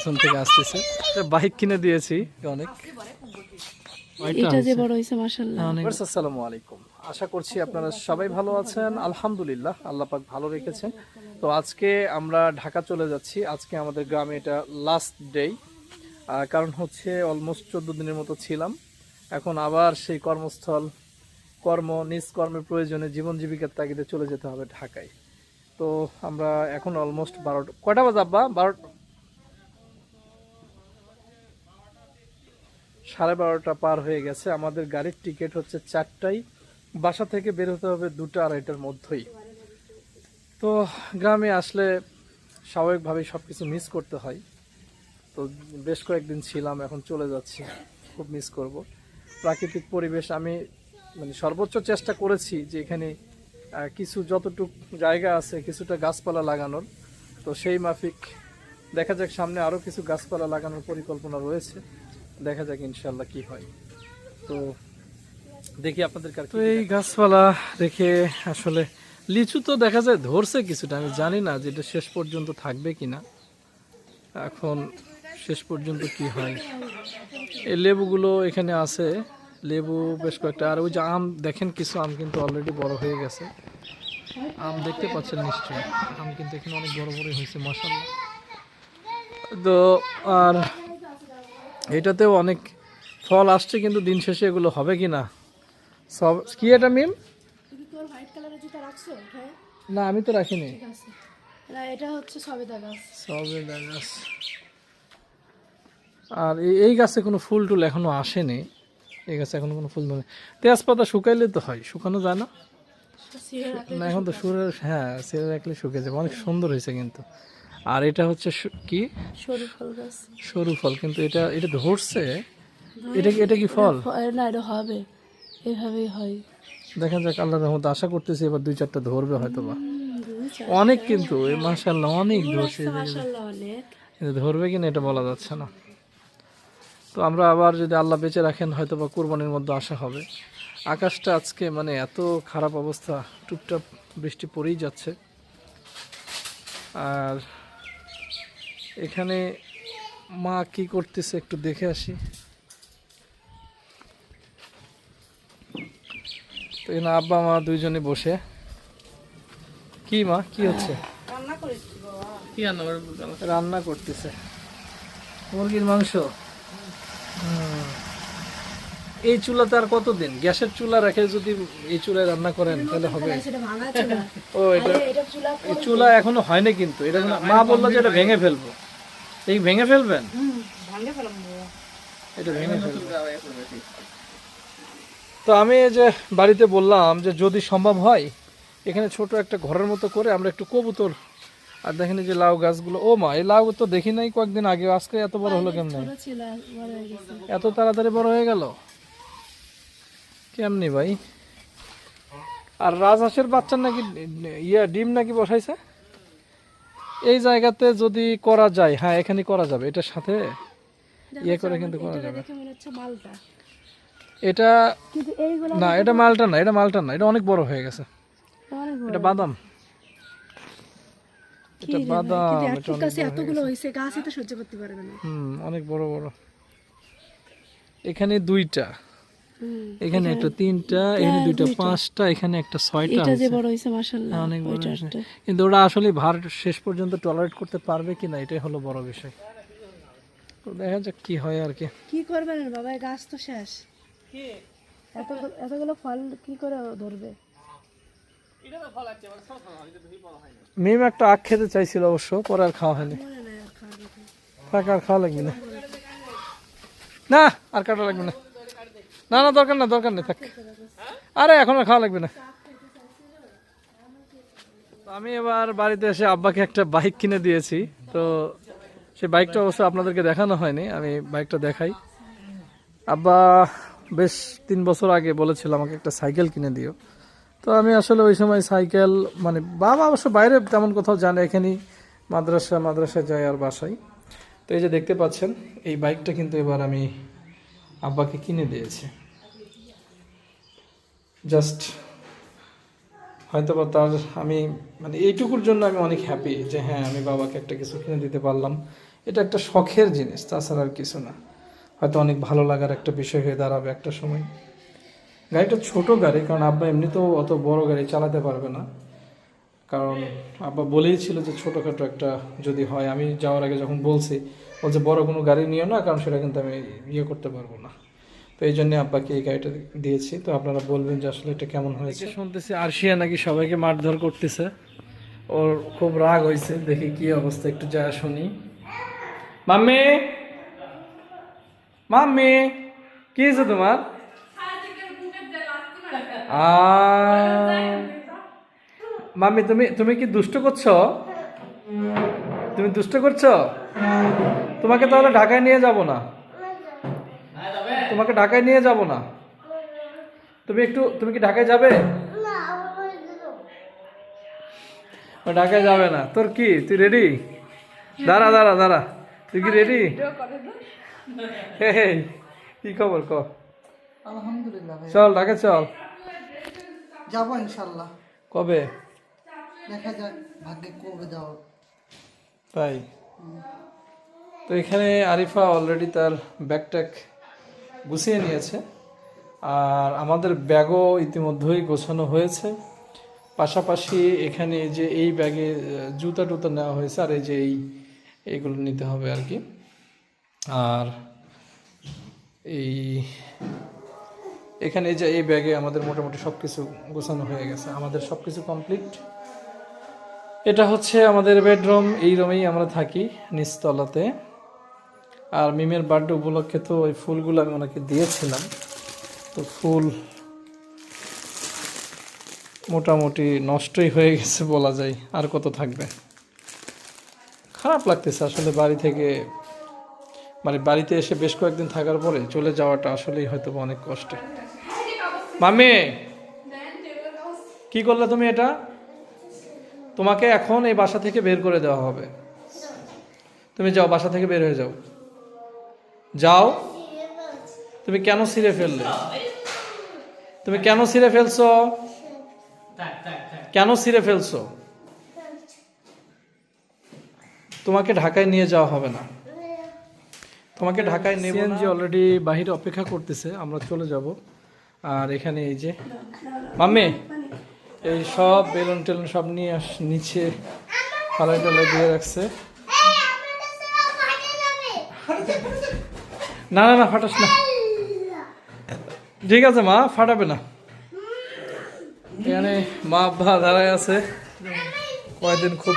পিছন থেকে আসতেছে। একটা বাইক কিনে দিয়েছি অনেক। এটা যে বড় হইছে মাশাআল্লাহ। আসসালামু আলাইকুম, আশা করছি আপনারা সবাই ভালো আছেন। আলহামদুলিল্লাহ, আল্লাহ পাক ভালো রেখেছেন। তো আজকে আমরা ঢাকা চলে যাচ্ছি। আজকে আমাদের গ্রামে এটা লাস্ট ডে, কারণ হচ্ছে অলমোস্ট 14 দিনের মতো ছিলাম। এখন আবার সেই কর্মস্থল, নিজ কর্মের প্রয়োজনে জীবন জীবিকার তাগিদে চলে যেতে হবে ঢাকায়। তো আমরা এখন অলমোস্ট 12টা, কয়টা বাজে আব্বা? 12:30 পার হয়ে গেছে। আমাদের গাড়ির টিকিট হচ্ছে 4টায়, বাসা থেকে বের হতে হবে 2টা 2:30টার মধ্যেই। তো গ্রামে আসলে স্বাভাবিকভাবেই সব কিছু মিস করতে হয়। তো বেশ কয়েকদিন ছিলাম, এখন চলে যাচ্ছি, খুব মিস করব প্রাকৃতিক পরিবেশ। আমি সর্বোচ্চ চেষ্টা করেছি যে এখানে কিছু যতটুকু জায়গা আছে কিছুটা গাছপালা লাগানোর। তো সেই মাফিক দেখা যাক, সামনে আরও কিছু গাছপালা লাগানোর পরিকল্পনা রয়েছে। দেখা যাক ইনশাল্লাহ কি হয়। তো দেখি আপনাদের কাছে। তো এই গাছপালা দেখে আসলে লিচু তো দেখা যায় ধরছে কিছুটা, আমি জানি না যে এটা শেষ পর্যন্ত থাকবে কিনা। এখন শেষ পর্যন্ত কি হয়। এই লেবুগুলো এখানে আছে, লেবু বেশ কয়েকটা। আর ওই যে আম দেখেন, কিছু আম কিন্তু অলরেডি বড় হয়ে গেছে। আম দেখতে পাচ্ছেন নিশ্চয়ই, আম কিন্তু এখানে অনেক বড় বড় হয়েছে মাশাআল্লাহ। তো আর এটাতেও অনেক ফল আসছে, কিন্তু দিন শেষে এগুলো হবে কি না সব কি। এটা মিম তোর হোয়াইট কালারের যেটা রাখছো ওটাই? না, আমি তো রাখিনি। ঠিক আছে, না এটা হচ্ছে সবেদা গাছ। সবেদা গাছ। আর এই গাছে কোনো ফুল টুল এখনো আসেনি। এই গাছে এখনো কোনো ফুল ধরে। তেজপাতা শুকাইলে তো হয়, শুকানো যায় না? না, এখন তো হ্যাঁ, ছেড়ে রাখলে শুকিয়ে যাবে। অনেক সুন্দর হয়েছে কিন্তু। আর এটা হচ্ছে কি সরু ফল গাছ, সরু ফল, কিন্তু এটা এটা ধরছে। এটা কি ফল? না এটা হবে, এভাবেই হয়। দেখা যাক, আল্লাহর রহমতে আশা করতেছি এবার 2-4টা ধরবে হয়তো বা। অনেক কিন্তু মাশাআল্লাহ অনেক ধরছে, মাশাআল্লাহ অনেক। কিন্তু ধরবে কিনা এটা বলা যাচ্ছে না। তো আমরা আবার যদি আল্লাহ বেঁচে রাখেন হয়তো বা কুরবানির মধ্যে আসা হবে। আকাশটা আজকে এত খারাপ অবস্থা, টুপটাপ বৃষ্টি পড়েই যাচ্ছে। আর এখানে মা কি করতেছে একটু দেখে আসি। তো এখানে আব্বা মা দুইজনে বসে। কি মা, কি হচ্ছে? রান্না করতেছে মুরগির মাংস। এই চুলাতে আর কতদিন? গ্যাসের চুলা রেখে যদি এই চুলায় রান্না করেন তাহলে হবে। ও এটা এই চুলা এখনো হয়নি, কিন্তু এটা মা বললো যে এটা ভেঙে ফেলবো। এই ভেঙে ফেলবেন? এটা ভেঙে ফেলবো। তো আমি এই যে বাড়িতে বললাম যে যদি সম্ভব হয় এখানে ছোট একটা ঘরের মতো করে আমরা একটু কবুতর। আর দেখেন এই যে লাউ গাছগুলো, ও মা এই লাউ তো দেখি নাই কয়েকদিন আগে, আজকে এত বড় হলো কেমনে? এত তাড়াতাড়ি বড় হয়ে গেল কেমনি ভাই? আর রাজহাঁসের বাচ্চার নাকি ডিম নাকি বসাইছে এই জায়গাতে। যদি করা যায়, হ্যাঁ এখানে করা যাবে, এটার সাথে করে কিন্তু করা যাবে। এটা না, এটা মালটা না, এটা মালটা না, এটা অনেক বড় হয়ে গেছে। এটা বাদাম, এটা বাদাম। অনেক বড় বড়। এখানে 2টা, এখানে একটা 3টা, এখানে 2টা 5টা, এখানে একটা 6টা। এটা যে বড় হইছে মাশাআল্লাহ অনেক বড় হয়েছে। কিন্তু ওরা আসলে ভার শেষ পর্যন্ত টলারেট করতে পারবে কিনা এটাই হলো বড় বিষয়। তো দেখা যাক কি হয় আর কি। কি করবেন বাবা, গাছ তো শেষ। এতগুলো ফল কি করে ধরবে? মিম একটা আখ খেতে চাইছিল অবশ্য, পরে আর খাওয়া হয়নি। আর খাওয়া লাগবে না, না আর কাটা লাগবে না। না না, দরকার না, দরকার নেই, থাক। আরে এখন আর খাওয়া লাগবে না। আমি এবার বাড়িতে এসে আব্বাকে একটা বাইক কিনে দিয়েছি। তো সেই বাইকটা অবশ্য আপনাদেরকে দেখানো হয়নি, আমি বাইকটা দেখাই। আব্বা বেশ 3 বছর আগে বলেছিল আমাকে একটা সাইকেল কিনে দিও। তো আমি আসলে ওই সময় সাইকেল বাবা অবশ্য বাইরে তেমন কোথাও জানে, এখানেই মাদ্রাসা যায় আর বাসায়। তো এই যে দেখতে পাচ্ছেন এই বাইকটা কিন্তু এবার আমি আব্বাকে কিনে দিয়েছি। জাস্ট হয়তো বা তার আমি এইটুকুর জন্য আমি অনেক হ্যাপি যে হ্যাঁ আমি বাবাকে একটা কিছু কিনে দিতে পারলাম। এটা একটা শখের জিনিস, তাছাড়া আর কিছু না। হয়তো অনেক ভালো লাগার একটা বিষয় হয়ে দাঁড়াবে একটা সময়। গাড়িটা ছোট গাড়ি, কারণ আব্বা এমনিতেও অত বড় গাড়ি চালাতে পারবে না। কারণ আব্বা বলেই ছিল যে ছোটোখাটো একটা যদি হয়, আমি যাওয়ার আগে যখন বলছি, বলছে বড় কোনো গাড়ি নিও না, কারণ সেটা কিন্তু আমি ইয়ে করতে পারবো না। তো এই জন্যে আব্বাকে এই গাড়িটা দিয়েছি। তো আপনারা বলবেন যে আসলে এটা কেমন হয়েছে। শুনতেছি আরশিয়া নাকি সবাইকে মারধর করতেছে, ওর খুব রাগ হয়েছে। দেখি কি অবস্থা, একটু যা শুনি। মাম্মি, মাম্মি, কি হয়েছে তোমার? মাম্মি, তুমি তুমি কি দুষ্ট করছো? তুমি দুষ্ট করছো? তোমাকে তাহলে ঢাকায় নিয়ে যাব না, তোমাকে ঢাকায় নিয়ে যাব না। তুমি কি ঢাকায় যাবে? ঢাকায় যাবে না। তোর কি, তুই রেডি? দাঁড়া দাঁড়া দাঁড়া, তুই কি রেডি? কি খবর ক? আলহামদুলিল্লাহ ভাই, চল ঢাকা চল। যাবো ইনশাল্লাহ। কবে? দেখা যাক ভাগ্যে কবে যাওয়ার। তাই? তো এখানে আরিফা অলরেডি তার ব্যাগট্যাগ গুছিয়ে নিয়েছে, আর আমাদের ব্যাগও ইতিমধ্যেই গোছানো হয়েছে। পাশাপাশি এখানে যে এই ব্যাগে জুতা টুতা নেওয়া হয়েছে, আর এই যে এইগুলো নিতে হবে আর কি। আর এই এখানে যে এই ব্যাগে আমাদের মোটামুটি সব কিছু গোছানো হয়ে গেছে, আমাদের সব কিছু কমপ্লিট। এটা হচ্ছে আমাদের বেডরুম, এই রুমেই আমরা থাকি নিচতলাতে। আর মিমের বার্থডে উপলক্ষে তো ওই ফুলগুলো আমি ওনাকে দিয়েছিলাম, তো ফুল মোটামুটি নষ্টই হয়ে গেছে বলা যায়, আর কত থাকবে। খারাপ লাগতেছে আসলে বাড়ি থেকে, মানে বাড়িতে এসে বেশ কয়েকদিন থাকার পরে চলে যাওয়াটা আসলেই হয়তো অনেক কষ্ট। মামি, কি করলে তুমি এটা? তোমাকে এখন এই বাসা থেকে বের করে দেওয়া হবে। তুমি যাও, বাসা থেকে বের হয়ে যাও, যাও। তুমি কেন ছিঁড়ে ফেললে? তুমি কেন ছিঁড়ে ফেলছো? কেন ছিঁড়ে ফেলছো? তোমাকে ঢাকায় নিয়ে যাওয়া হবে না, তোমাকে ঢাকায় নেব না। সিএনজি অলরেডি বাহিরে অপেক্ষা করতেছে, আমরা চলে যাব। আর এখানে এই যে মাম্মি, এই সব বেলুন টেলুন সব নিয়ে নিচে ফালাই টালাই দিয়ে রাখছে। না না না, ফাটাস না। ঠিক আছে মা, ফাটাবে না। এখানে মা আব্বা দাঁড়ায় আছে, কয়েকদিন খুব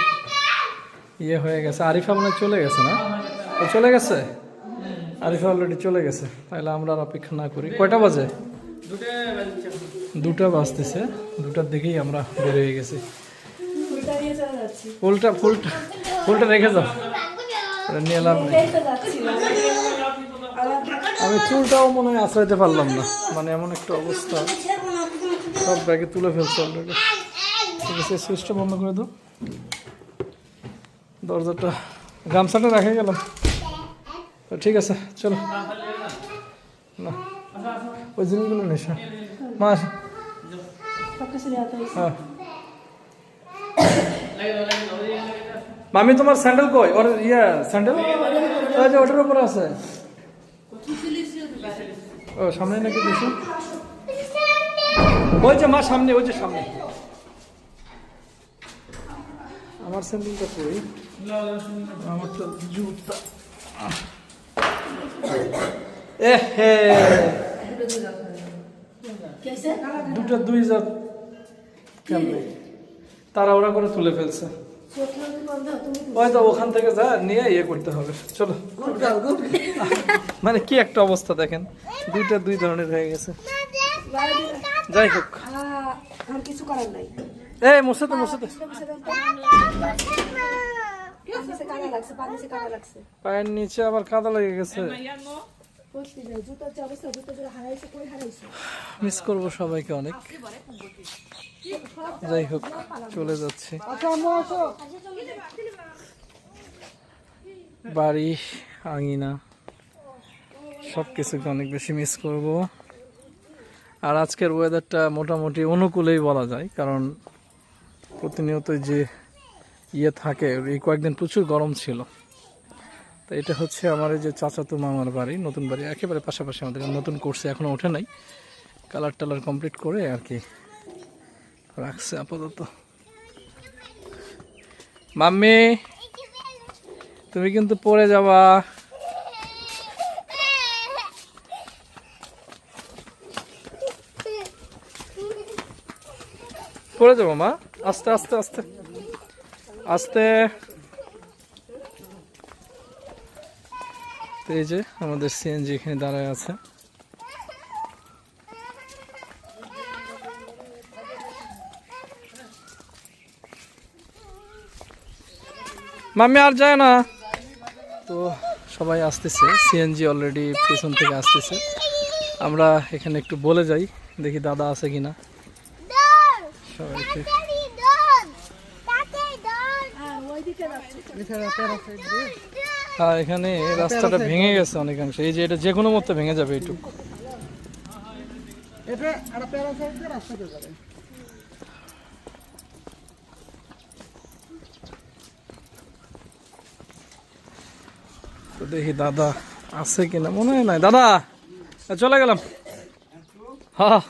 ইয়ে হয়ে গেছে। আরিফা মনে হয় চলে গেছে না? ও চলে গেছে, আরিফা অলরেডি চলে গেছে। তাহলে আমরা আর অপেক্ষা না করি। কয়টা বাজে? 2টা বাজতেছে। 2টার দিকেই আমরা বের হয়ে গেছি। ফুলটা রেখে যাও, নিয়ে লাভ নেই। আমি চুলটাও মনে হয় আশ্রাইতে পারলাম না, মানে এমন একটা অবস্থা, সব ব্যাগে তুলে ফেলছে অলরেডি। ঠিক আছে, সুইচটা বন্ধ করে দাও, দরজাটা, গামছাটা রেখে গেলাম। ঠিক আছে চলো, না ওই জিনিসগুলো নেশা মা আসে। হ্যাঁ মামি, তোমার স্যান্ডেল কই? ওর স্যান্ডেল ওটার উপরে আছে। ও সামনে নাকি দেখি, ওই যে মা সামনে, ওই যে সামনে। আমার স্যান্ডেলটা কই? আমারটা জুতা। দুই জাত কেমনে তারা ওরা করে তুলে ফেলছে। হয়তো ওখান থেকে যা নিয়ে ইয়ে করতে হবে। চলো, মানে কি একটা অবস্থা দেখেন, দুই ধরনের হয়ে গেছে। যাই হোক, কিছু করার নাই। এই মুছে তো পায়ের নিচে আবার কাদা লেগে গেছে। মিস করবো সবাইকে অনেক। যাই হোক, চলে যাচ্ছে। বাড়ি, আঙিনা সবকিছুকে অনেক বেশি মিস করব। আর আজকের ওয়েদারটা মোটামুটি অনুকূলেই বলা যায়, কারণ প্রতিনিয়ত যে ইয়ে থাকে, এই কয়েকদিন প্রচুর গরম ছিল। তো এটা হচ্ছে আমার এই যে চাচাতো মামার বাড়ি, নতুন বাড়ি একেবারে পাশাপাশি আমাদের, নতুন করছে এখনো ওঠে নাই, কালার টালার কমপ্লিট করে আর কি রাখছে আপাতত। মাম্মি তুমি কিন্তু পড়ে যাবা। পড়ে যাবো মা, আস্তে আস্তে আস্তে আস্তে। তো এই যে আমাদের সিএনজি এখানে দাঁড়ায় আছে। মাম্মি আর যায় না। তো সবাই আসতেছে, সিএনজি অলরেডি পেছন থেকে আসতেছে। আমরা এখানে একটু বলে যাই, দেখি দাদা আছে কিনা সবাইকে। হ্যাঁ এখানে রাস্তাটা ভেঙে গেছে অনেকাংশে, এই যে এটা যে কোনো মতো ভেঙে যাবে এইটুকু। তো দেখি দাদা আছে কিনা, মনে হয় নাই। দাদা চলে গেলাম। হ্যাঁ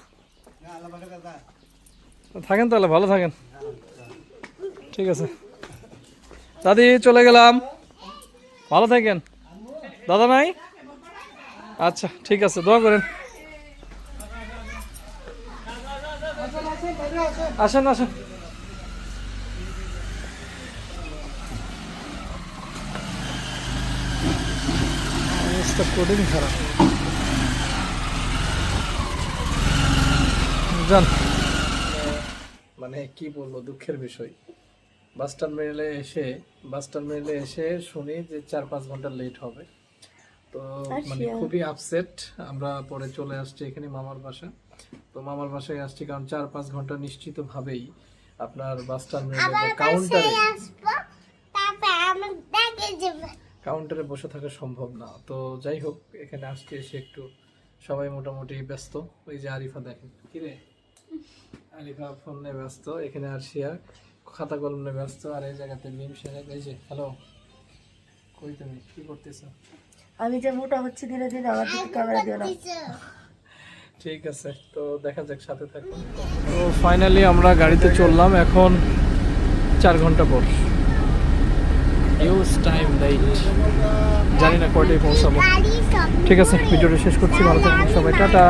থাকেন তাহলে, ভালো থাকেন। ঠিক আছে দাদি, চলে গেলাম, ভালো থাকেন। দাদা নাই? আচ্ছা ঠিক আছে, দোয়া করেন। আসেন আসেন। অবস্থা কঠিন খারাপ। জান মানে কি বলবো, দুঃখের বিষয়। বাস টার্মিনালে এসে শুনি যে 4-5 ঘন্টা লেট হবে। তো মানে খুবই আপসেট। আমরা পরে চলে আসছি এখানে মামার বাসা। তো মামার বাসায় আসছি কারণ 4-5 ঘন্টা নিশ্চিত ভাবেই আপনার বাস টার্মিনালে কাউন্টারে বসে থাকা সম্ভব না। তো যাই হোক, এখানে আসতে এসে একটু সবাই মোটামুটি ব্যস্ত। ওই যে আরিফা, দেখেন কিরে, আরিফা ফোন নিয়ে ব্যস্ত, এখানে আরশিয়া খাতা কলম নিয়ে ব্যস্ত, আর এই জায়গাতে মিম সাহেব। এই যে হ্যালো, কই তুমি কি করতেছো? আমি যে মোটা হচ্ছে ধীরে ধীরে, আমার দিকে ক্যামেরা দিও না। ঠিক আছে, তো দেখা যাক, সাথে থাকুন। তো ফাইনালি আমরা গাড়িতে চললাম এখন 4 ঘন্টা পর। ইউজ টাইম লাইট, জানি না কয়টায় পৌঁছাবো। ঠিক আছে, ভিডিওটা শেষ করছি, ভালো থাকুন সবাই, টাটা।